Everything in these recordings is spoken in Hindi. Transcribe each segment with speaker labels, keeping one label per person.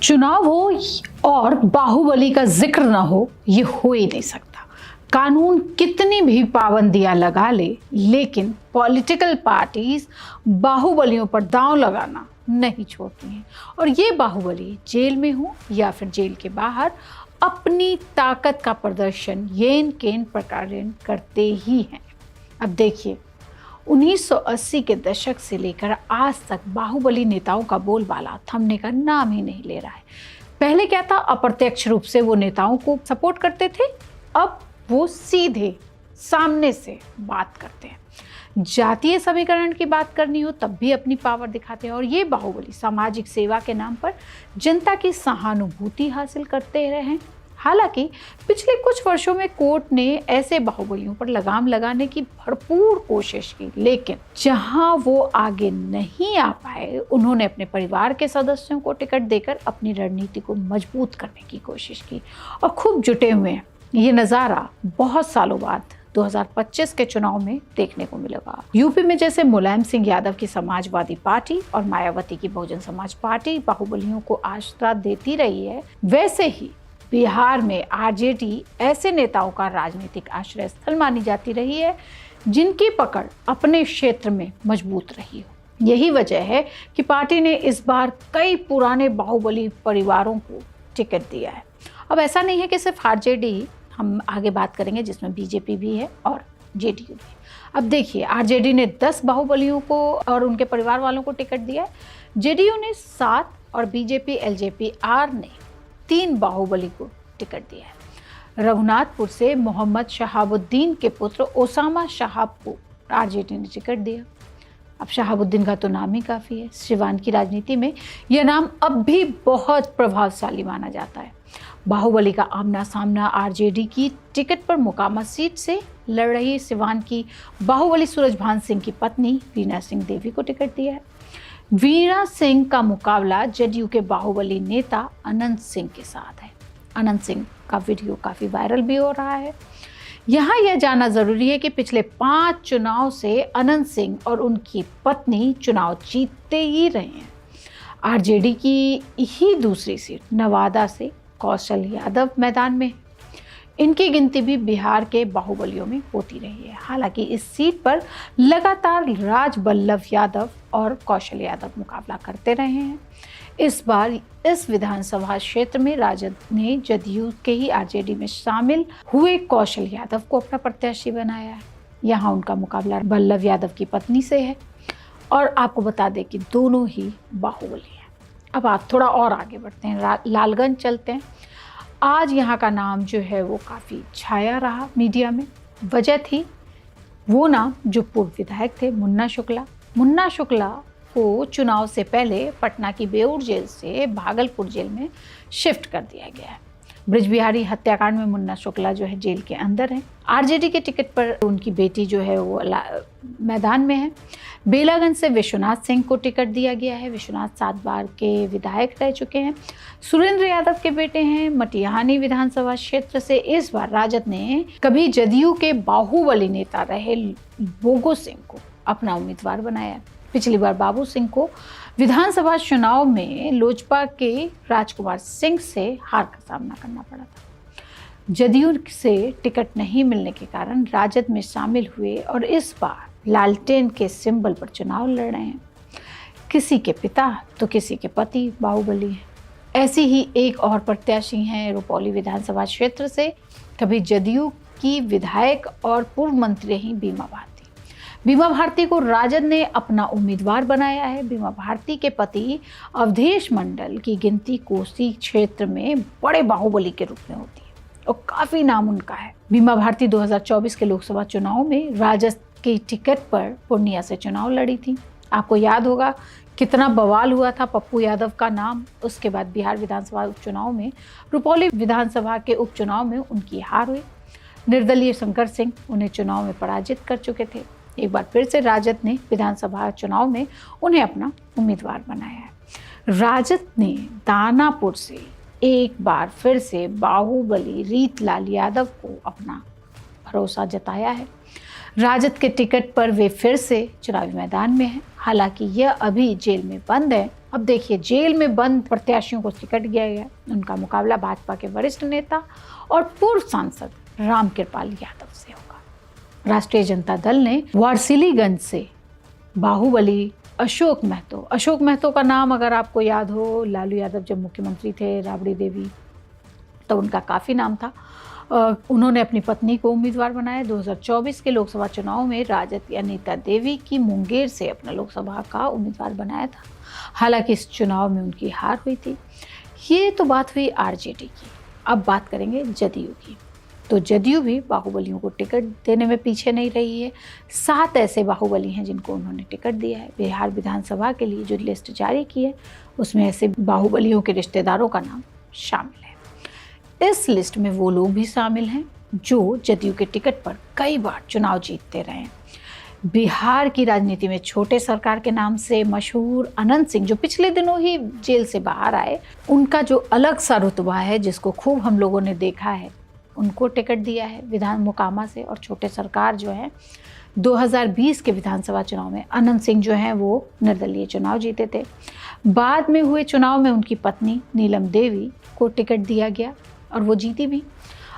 Speaker 1: चुनाव हो और बाहुबली का जिक्र ना हो, ये हो ही नहीं सकता। कानून कितनी भी पाबंदियां लगा ले, लेकिन पॉलिटिकल पार्टीज बाहुबलियों पर दांव लगाना नहीं छोड़ती हैं। और ये बाहुबली जेल में हो या फिर जेल के बाहर अपनी ताकत का प्रदर्शन येन केन प्रकार करते ही हैं। अब देखिए, 1980 के दशक से लेकर आज तक बाहुबली नेताओं का बोलबाला थमने का नाम ही नहीं ले रहा है। पहले क्या था, अप्रत्यक्ष रूप से वो नेताओं को सपोर्ट करते थे, अब वो सीधे सामने से बात करते हैं। जातीय समीकरण की बात करनी हो तब भी अपनी पावर दिखाते हैं। और ये बाहुबली सामाजिक सेवा के नाम पर जनता की सहानुभूति हासिल करते रहे हैं। हालांकि पिछले कुछ वर्षों में कोर्ट ने ऐसे बाहुबलियों पर लगाम लगाने की भरपूर कोशिश की, लेकिन जहां वो आगे नहीं आ पाए, उन्होंने अपने परिवार के सदस्यों को टिकट देकर अपनी रणनीति को मजबूत करने की कोशिश की और खूब जुटे हुए हैं। ये नज़ारा बहुत सालों बाद 2025 के चुनाव में देखने को मिलेगा। यूपी में जैसे मुलायम सिंह यादव की समाजवादी पार्टी और मायावती की बहुजन समाज पार्टी बाहुबलियों को आश्रय देती रही है, वैसे ही बिहार में आरजेडी ऐसे नेताओं का राजनीतिक आश्रय स्थल मानी जाती रही है जिनकी पकड़ अपने क्षेत्र में मजबूत रही हो। यही वजह है कि पार्टी ने इस बार कई पुराने बाहुबली परिवारों को टिकट दिया है। अब ऐसा नहीं है कि सिर्फ आरजेडी, हम आगे बात करेंगे जिसमें बीजेपी भी है और जेडीयू भी। अब देखिए, आरजेडी ने 10 बाहुबलियों को और उनके परिवार वालों को टिकट दिया है, जेडीयू ने 7 और बीजेपी एलजेपी आर ने 3 बाहुबली को टिकट दिया है। रघुनाथपुर से मोहम्मद शहाबुद्दीन के पुत्र ओसामा शहाब को आरजेडी ने टिकट दिया। अब शहाबुद्दीन का तो नाम ही काफ़ी है। सिवान की राजनीति में यह नाम अब भी बहुत प्रभावशाली माना जाता है। बाहुबली का आमना सामना आरजेडी की टिकट पर मोकामा सीट से लड़ रही सिवान की बाहुबली सूरजभान सिंह की पत्नी वीणा सिंह देवी को टिकट दिया है। वीणा सिंह का मुकाबला जदयू के बाहुबली नेता अनंत सिंह के साथ है। अनंत सिंह का वीडियो काफ़ी वायरल भी हो रहा है। यहाँ यह जानना ज़रूरी है कि पिछले 5 चुनाव से अनंत सिंह और उनकी पत्नी चुनाव जीतते ही रहे हैं। आरजेडी की ही दूसरी सीट नवादा से कौशल यादव मैदान में, इनकी गिनती भी बिहार के बाहुबलियों में होती रही है। हालांकि इस सीट पर लगातार राज बल्लभ यादव और कौशल यादव मुकाबला करते रहे हैं। इस बार इस विधानसभा क्षेत्र में राजद ने जदयू के ही आरजेडी में शामिल हुए कौशल यादव को अपना प्रत्याशी बनाया है। यहाँ उनका मुकाबला बल्लभ यादव की पत्नी से है और आपको बता दें कि दोनों ही बाहुबली हैं। अब आप थोड़ा और आगे बढ़ते हैं, लालगंज चलते हैं। आज यहाँ का नाम जो है वो काफ़ी छाया रहा मीडिया में। वजह थी वो नाम जो पूर्व विधायक थे मुन्ना शुक्ला। मुन्ना शुक्ला को चुनाव से पहले पटना की बेऊर जेल से भागलपुर जेल में शिफ्ट कर दिया गया है। ब्रिजबिहारी हत्याकांड में मुन्ना शुक्ला जो है जेल के अंदर है। आरजेडी के टिकट पर उनकी बेटी जो है वो मैदान में है। बेलागंज से विश्वनाथ सिंह को टिकट दिया गया है। विश्वनाथ 7 बार के विधायक रह चुके हैं। सुरेंद्र यादव के बेटे हैं। मटिहानी विधानसभा क्षेत्र से इस बार राजद ने कभी जदयू के बाहुबली नेता रहे बोगो सिंह को अपना उम्मीदवार बनाया। पिछली बार बाबू सिंह को विधानसभा चुनाव में लोजपा के राजकुमार सिंह से हार का सामना करना पड़ा था। जदयू से टिकट नहीं मिलने के कारण राजद में शामिल हुए और इस बार लालटेन के सिंबल पर चुनाव लड़ रहे हैं। किसी के पिता तो किसी के पति बाहुबली हैं। ऐसी ही एक और प्रत्याशी हैं रुपौली विधानसभा क्षेत्र से कभी जदयू की विधायक और पूर्व मंत्री रही बीमा भारती। बीमा भारती को राजद ने अपना उम्मीदवार बनाया है। बीमा भारती के पति अवधेश मंडल की गिनती कोसी क्षेत्र में बड़े बाहुबली के रूप में होती है और काफ़ी नाम उनका है। बीमा भारती 2024 के लोकसभा चुनाव में राजद की टिकट पर पूर्णिया से चुनाव लड़ी थी। आपको याद होगा कितना बवाल हुआ था पप्पू यादव का नाम। उसके बाद बिहार विधानसभा उपचुनाव में रुपौली विधानसभा के उपचुनाव में उनकी हार हुई। निर्दलीय शंकर सिंह उन्हें चुनाव में पराजित कर चुके थे। एक बार फिर से राजद ने विधानसभा चुनाव में उन्हें अपना उम्मीदवार बनाया है। राजद ने दानापुर से एक बार फिर से बाहुबली रीतलाल यादव को अपना भरोसा जताया है। राजद के टिकट पर वे फिर से चुनावी मैदान में हैं। हालांकि यह अभी जेल में बंद है अब देखिए, जेल में बंद प्रत्याशियों को टिकट दिया गया। उनका मुकाबला भाजपा के वरिष्ठ नेता और पूर्व सांसद रामकृपाल यादव से होगा। राष्ट्रीय जनता दल ने वारसिलीगंज से बाहुबली अशोक महतो का नाम अगर आपको याद हो, लालू यादव जब मुख्यमंत्री थे, राबड़ी देवी, तो उनका काफ़ी नाम था। उन्होंने अपनी पत्नी को उम्मीदवार बनाया। 2024 के लोकसभा चुनाव में राजद या नीता देवी की मुंगेर से अपना लोकसभा का उम्मीदवार बनाया था। हालांकि इस चुनाव में उनकी हार हुई थी। ये तो बात हुई आरजेडी की। अब बात करेंगे जदयू की। तो जदयू भी बाहुबलियों को टिकट देने में पीछे नहीं रही है। 7 ऐसे बाहुबली हैं जिनको उन्होंने टिकट दिया है। बिहार विधानसभा के लिए जो लिस्ट जारी की है उसमें ऐसे बाहुबलियों के रिश्तेदारों का नाम शामिल है। इस लिस्ट में वो लोग भी शामिल हैं जो जदयू के टिकट पर कई बार चुनाव जीतते रहे। बिहार की राजनीति में छोटे सरकार के नाम से मशहूर अनंत सिंह, जो पिछले दिनों ही जेल से बाहर आए, उनका जो अलग सा रुतबा है जिसको खूब हम लोगों ने देखा है, उनको टिकट दिया है विधान मोकामा से। और छोटे सरकार जो है 2020 के विधानसभा चुनाव में अनंत सिंह जो हैं वो निर्दलीय चुनाव जीते थे। बाद में हुए चुनाव में उनकी पत्नी नीलम देवी को टिकट दिया गया और वो जीती भी।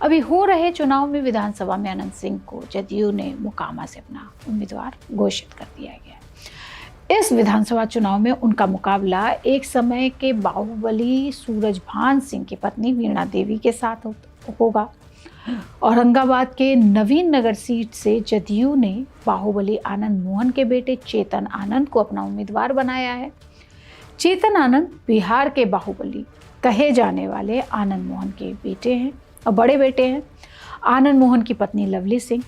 Speaker 1: अभी हो रहे चुनाव में विधानसभा में अनंत सिंह को जदयू ने मोकामा से अपना उम्मीदवार घोषित कर दिया गया। इस विधानसभा चुनाव में उनका मुकाबला एक समय के बाहुबली सूरजभान सिंह की पत्नी वीणा देवी के साथ होगा। औरंगाबाद के नवीन नगर सीट से जदयू ने बाहुबली आनंद मोहन के बेटे चेतन आनंद को अपना उम्मीदवार बनाया है। चेतन आनंद बिहार के बाहुबली कहे जाने वाले आनंद मोहन के बेटे हैं और बड़े बेटे हैं। आनंद मोहन की पत्नी लवली सिंह,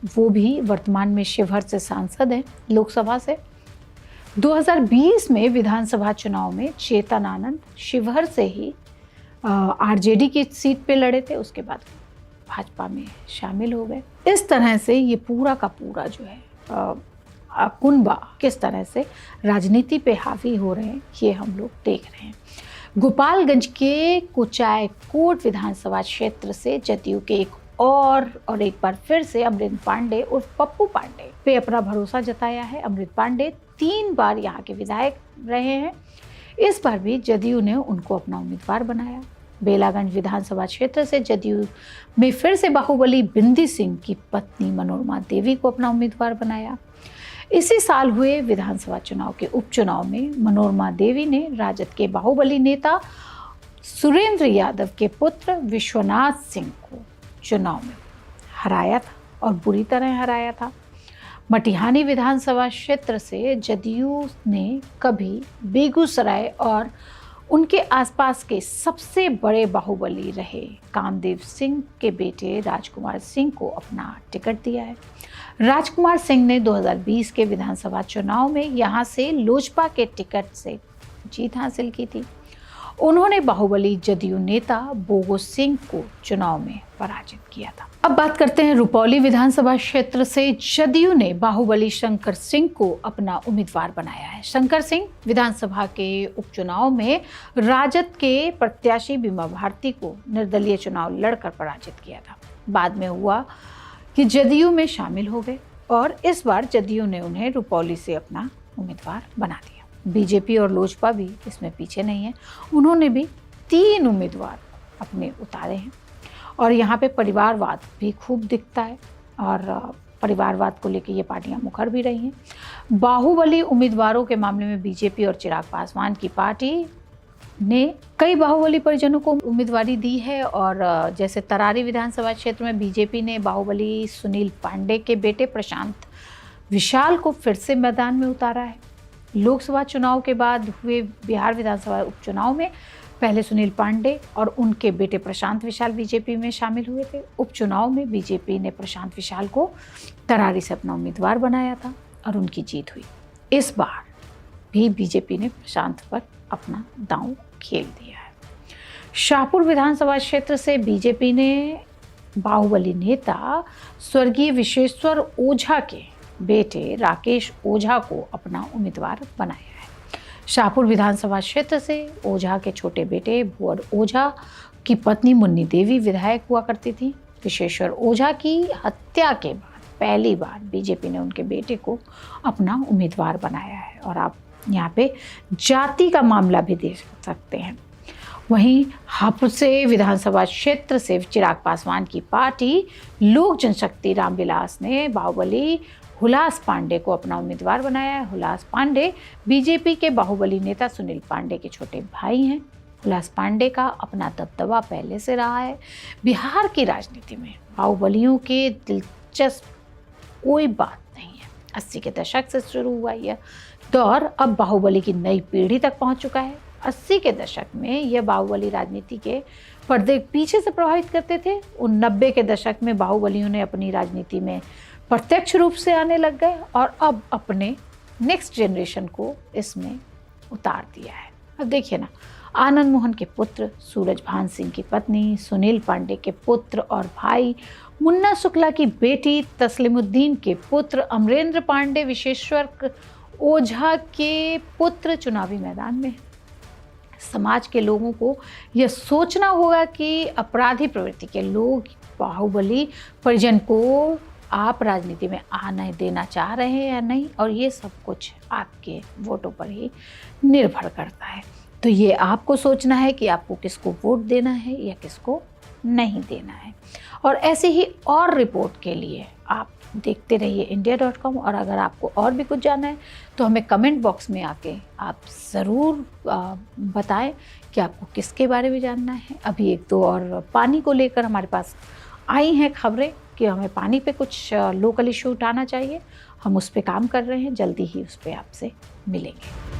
Speaker 1: वो भी वर्तमान में शिवहर से सांसद हैं लोकसभा से। 2020 में विधानसभा चुनाव में चेतन आनंद शिवहर से ही आरजेडी की सीट पे लड़े थे, उसके बाद भाजपा में शामिल हो गए। इस तरह से ये पूरा का पूरा जो है कुनबा किस तरह से राजनीति पे हावी हो रहे हैं ये हम लोग देख रहे हैं। गोपालगंज के कुचायकोट विधानसभा क्षेत्र से जदयू के एक बार फिर से अमृत पांडे उर्फ पप्पू पांडे पे अपना भरोसा जताया है। अमृत पांडे 3 बार यहाँ के विधायक रहे हैं। इस बार भी जदयू ने उनको अपना उम्मीदवार बनाया। बेलागंज विधानसभा क्षेत्र से जदयू में फिर से बाहुबली बिंदी सिंह की पत्नी मनोरमा देवी को अपना उम्मीदवार बनाया। इसी साल हुए विधानसभा चुनाव के उपचुनाव में मनोरमा देवी ने राजद के बाहुबली नेता सुरेंद्र यादव के पुत्र विश्वनाथ सिंह को चुनाव में हराया था और बुरी तरह हराया था। मटिहानी विधानसभा क्षेत्र से जदयू ने कभी बेगूसराय और उनके आसपास के सबसे बड़े बाहुबली रहे कामदेव सिंह के बेटे राजकुमार सिंह को अपना टिकट दिया है। राजकुमार सिंह ने 2020 के विधानसभा चुनाव में यहाँ से लोजपा के टिकट से जीत हासिल की थी। उन्होंने बाहुबली जदयू नेता बोगो सिंह को चुनाव में पराजित किया था। अब बात करते हैं रुपौली विधानसभा क्षेत्र से जदयू ने बाहुबली शंकर सिंह को अपना उम्मीदवार बनाया है। शंकर सिंह विधानसभा के उपचुनाव में राजद के प्रत्याशी बीमा भारती को निर्दलीय चुनाव लड़कर पराजित किया था। बाद में हुआ कि जदयू में शामिल हो गए और इस बार जदयू ने उन्हें रुपौली से अपना उम्मीदवार बना दिया। बीजेपी और लोजपा भी इसमें पीछे नहीं है। उन्होंने भी 3 उम्मीदवार अपने उतारे हैं और यहाँ पे परिवारवाद भी खूब दिखता है और परिवारवाद को लेकर ये पार्टियां मुखर भी रही हैं। बाहुबली उम्मीदवारों के मामले में बीजेपी और चिराग पासवान की पार्टी ने कई बाहुबली परिजनों को उम्मीदवारी दी है और जैसे तरारी विधानसभा क्षेत्र में बीजेपी ने बाहुबली सुनील पांडे के बेटे प्रशांत विशाल को फिर से मैदान में उतारा है। लोकसभा चुनाव के बाद हुए बिहार विधानसभा उपचुनाव में पहले सुनील पांडे और उनके बेटे प्रशांत विशाल बीजेपी में शामिल हुए थे। उपचुनाव में बीजेपी ने प्रशांत विशाल को तरारी से अपना उम्मीदवार बनाया था और उनकी जीत हुई। इस बार भी बीजेपी ने प्रशांत पर अपना दांव खेल दिया है। शाहपुर विधानसभा क्षेत्र से बीजेपी ने बाहुबली नेता स्वर्गीय विश्वेश्वर ओझा के बेटे राकेश ओझा को अपना उम्मीदवार बनाया है। शाहपुर विधानसभा क्षेत्र से ओझा के छोटे बेटे भुवर ओझा की पत्नी मुन्नी देवी विधायक हुआ करती थी। विश्वेश्वर ओझा की हत्या के बाद पहली बार बीजेपी ने उनके बेटे को अपना उम्मीदवार बनाया है और आप यहाँ पे जाति का मामला भी देख सकते हैं। वहीं हापुड़ विधानसभा क्षेत्र से चिराग पासवान की पार्टी लोक जनशक्ति रामविलास ने बाहुबली हुलास पांडे को अपना उम्मीदवार बनाया है। हुलास पांडे बीजेपी के बाहुबली नेता सुनील पांडे के छोटे भाई हैं। हुलास पांडे का अपना दबदबा पहले से रहा है। बिहार की राजनीति में बाहुबलियों के दिलचस्प कोई बात नहीं है। 80 के दशक से शुरू हुआ यह दौर अब बाहुबली की नई पीढ़ी तक पहुंच चुका है। 80 के दशक में यह बाहुबली राजनीति के पर्दे पीछे से प्रभावित करते थे। 90 के दशक में बाहुबलियों ने अपनी राजनीति में प्रत्यक्ष रूप से आने लग गए और अब अपने नेक्स्ट जनरेशन को इसमें उतार दिया है। अब देखिए ना, आनंद मोहन के पुत्र सूरजभान सिंह की पत्नी, सुनील पांडे के पुत्र और भाई, मुन्ना शुक्ला की बेटी तस्लीमुद्दीन के पुत्र अमरेंद्र पांडे, विशेश्वर ओझा के पुत्र चुनावी मैदान में। समाज के लोगों को यह सोचना होगा कि अपराधी प्रवृत्ति के लोग बाहुबली परिजन को आप राजनीति में आने देना चाह रहे हैं या नहीं, और ये सब कुछ आपके वोटों पर ही निर्भर करता है। तो ये आपको सोचना है कि आपको किसको वोट देना है या किसको नहीं देना है। और ऐसे ही और रिपोर्ट के लिए आप देखते रहिए India.com। और अगर आपको और भी कुछ जानना है तो हमें कमेंट बॉक्स में आके आप ज़रूर बताएं कि आपको किसके बारे में जानना है। अभी एक दो और पानी को लेकर हमारे पास आई हैं खबरें कि हमें पानी पे कुछ लोकल इशू उठाना चाहिए। हम उस पर काम कर रहे हैं, जल्दी ही उस पर आपसे मिलेंगे।